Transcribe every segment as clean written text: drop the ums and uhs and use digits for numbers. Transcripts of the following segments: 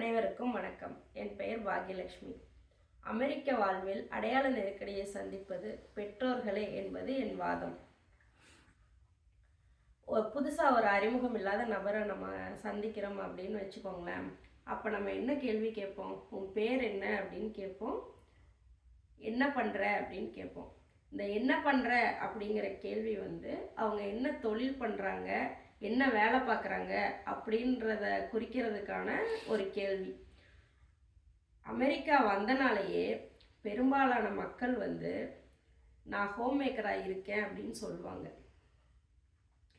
அனைவருக்கும் வணக்கம். என் பெயர் பாக்யலட்சுமி. அமெரிக்க வாழ்வில் அடையாள நெருக்கடியை சந்திப்பது பெற்றோர்களே என்பது என் வாதம். புதுசாக ஒரு அறிமுகம் இல்லாத நபரை நம்ம சந்திக்கிறோம் அப்படின்னு வச்சுக்கோங்களேன். அப்போ நம்ம என்ன கேள்வி கேட்போம்? உன் பேர் என்ன அப்படின்னு கேட்போம். என்ன பண்ணுற அப்படின்னு கேட்போம். இந்த என்ன பண்ணுற அப்படிங்கிற கேள்வி அவங்க என்ன தொழில் பண்ணுறாங்க, என்ன வேலை பார்க்குறாங்க அப்படின்றத குறிக்கிறதுக்கான ஒரு கேள்வி. அமெரிக்கா வந்தனாலேயே பெரும்பாலான மக்கள் நான் ஹோம் மேக்கராக இருக்கேன் அப்படின்னு சொல்லுவாங்க.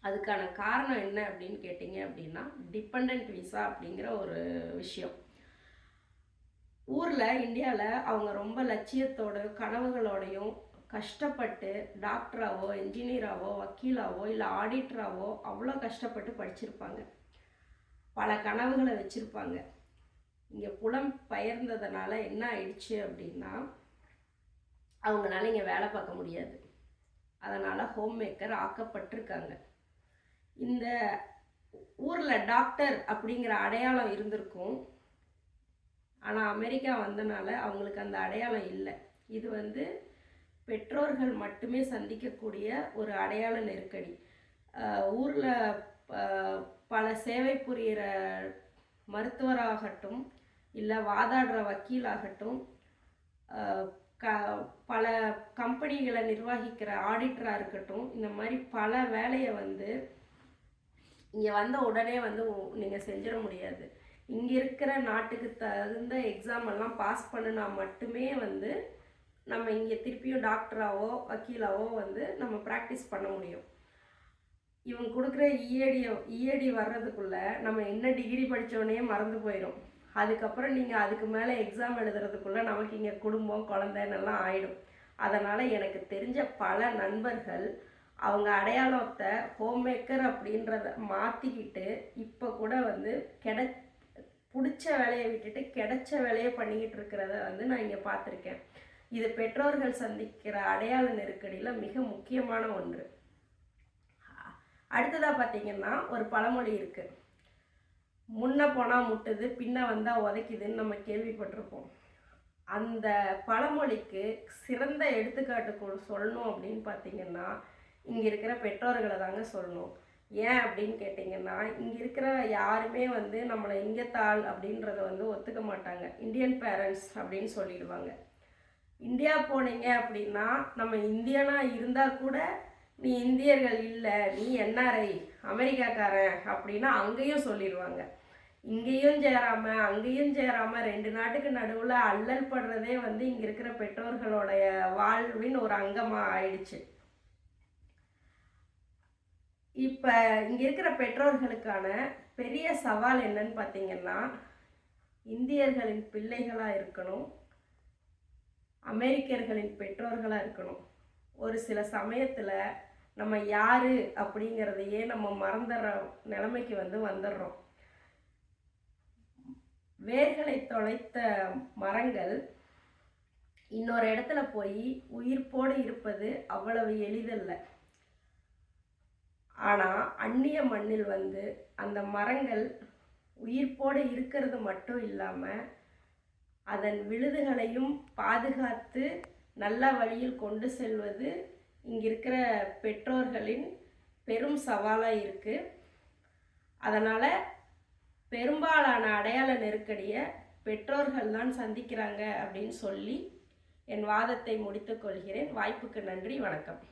அதுக்கான காரணம் என்ன அப்படின்னு கேட்டிங்க அப்படின்னா, டிபெண்ட் விசா அப்படிங்கிற ஒரு விஷயம். ஊரில் இந்தியாவில் அவங்க ரொம்ப லட்சியத்தோட கனவுகளோடையும் கஷ்டப்பட்டு டாக்டராவோ என்ஜினியராவோ வக்கீலாவோ இல்லை ஆடிட்டராவோ அவ்வளோ கஷ்டப்பட்டு படிச்சிருப்பாங்க. பல கனவுகளை வச்சுருப்பாங்க. இங்கே புலம் பெயர்ந்ததுனால என்ன ஆயிடுச்சு அப்படின்னா, அவங்களால இங்கே வேலை பார்க்க முடியாது. அதனால் ஹோம் மேக்கர் ஆக்கப்பட்டிருக்காங்க. இந்த ஊரில் டாக்டர் அப்படிங்கிற அடையாளம் இருந்திருக்கும். ஆனால் அமெரிக்கா வந்தனால அவங்களுக்கு அந்த அடையாளம் இல்லை. இது பெற்றோர்கள் மட்டுமே சந்திக்கக்கூடிய ஒரு அடையாள நெருக்கடி. ஊரில் பல சேவை புரிகிற மருத்துவராகட்டும் இல்லை வாதாடுற வக்கீலாகட்டும், பல கம்பெனிகளை நிர்வகிக்கிற ஆடிட்டராக இருக்கட்டும், இந்த மாதிரி பல வேலையை இங்கே வந்த உடனே நீங்கள் செஞ்சிட முடியாது. இங்கே இருக்கிற நாட்டுக்கு தகுந்த எக்ஸாம் எல்லாம் பாஸ் பண்ணினா மட்டுமே நம்ம இங்கே திருப்பியும் டாக்டராவோ வக்கீலாவோ நம்ம ப்ராக்டிஸ் பண்ண முடியும். இவங்க கொடுக்குற இஏடி வர்றதுக்குள்ளே நம்ம என்ன டிகிரி படித்தோடனே மறந்து போயிடும். அதுக்கப்புறம் நீங்கள் அதுக்கு மேலே எக்ஸாம் எழுதுறதுக்குள்ளே நமக்கு இங்கே குடும்பம் குழந்தைன்னெல்லாம் ஆயிடும். அதனால் எனக்கு தெரிஞ்ச பல நண்பர்கள் அவங்க அடையாளத்தை ஹோம் மேக்கர் அப்படின்றத மாற்றிக்கிட்டு இப்போ கூட பிடிச்ச வேலையை விட்டுட்டு கிடைச்ச வேலையை பண்ணிக்கிட்டு இருக்கிறத நான் இங்கே பார்த்துருக்கேன். இது பெற்றோர்கள் சந்திக்கிற அடையாள நெருக்கடியில் மிக முக்கியமான ஒன்று. அடுத்ததாக பார்த்தீங்கன்னா, ஒரு பழமொழி இருக்குது. முன்ன போனால் முட்டுது, பின்ன வந்தால் உதைக்குதுன்னு நம்ம கேள்விப்பட்டிருப்போம். அந்த பழமொழிக்கு சிறந்த எடுத்துக்காட்டு சொல்லணும் அப்படின்னு பார்த்தீங்கன்னா, இங்கே இருக்கிற பெற்றோர்களை தாங்க சொல்லணும். ஏன் அப்படின்னு கேட்டிங்கன்னா, இங்கே இருக்கிற யாருமே நம்மளை இங்கத்தாள் அப்படின்றத ஒத்துக்க மாட்டாங்க. இந்தியன் பேரண்ட்ஸ் அப்படின்னு சொல்லிடுவாங்க. இந்தியா போனீங்க அப்படின்னா, நம்ம இந்தியனாக இருந்தால் கூட நீ இந்தியர்கள் இல்லை, நீ என்ஆர்ஐ அமெரிக்காக்காரன் அப்படின்னா அங்கேயும் சொல்லிடுவாங்க. இங்கேயும் சேராமல் அங்கேயும் சேராமல் ரெண்டு நாட்டுக்கு நடுவில் அல்லல் படுறதே இங்கே இருக்கிற பெற்றோர்களுடைய வாழ்வின் ஒரு அங்கமாக ஆயிடுச்சு. இப்போ இங்கே இருக்கிற பெற்றோர்களுக்கான பெரிய சவால் என்னன்னு பார்த்தீங்கன்னா, இந்தியர்களின் பிள்ளைகளாக இருக்கணும், அமெரிக்கர்களின் பெற்றோர்களாக இருக்கணும். ஒரு சில சமயத்தில் நம்ம யார் அப்படிங்கிறதையே நம்ம மறந்துடுற நிலைமைக்கு வந்துடுறோம். வேர்களை தொலைத்த மரங்கள் இன்னொரு இடத்துல போய் உயிர்ப்போடு இருப்பது அவ்வளவு எளிதல்ல. ஆனால் அந்நிய மண்ணில் அந்த மரங்கள் உயிர்ப்போடு இருக்கிறது மட்டும் இல்லாமல் அதன் விழுதுகளையும் பாதுகாத்து நல்ல வழியில் கொண்டு செல்வது இங்கே இருக்கிற பெற்றோர்களின் பெரும் சவாலாக இருக்குது. அதனால் பெரும்பாலான அடையாள நெருக்கடியை பெற்றோர்கள் தான் சந்திக்கிறாங்க அப்படின்னு சொல்லி என் வாதத்தை முடித்துக்கொள்கிறேன். வாய்ப்புக்கு நன்றி. வணக்கம்.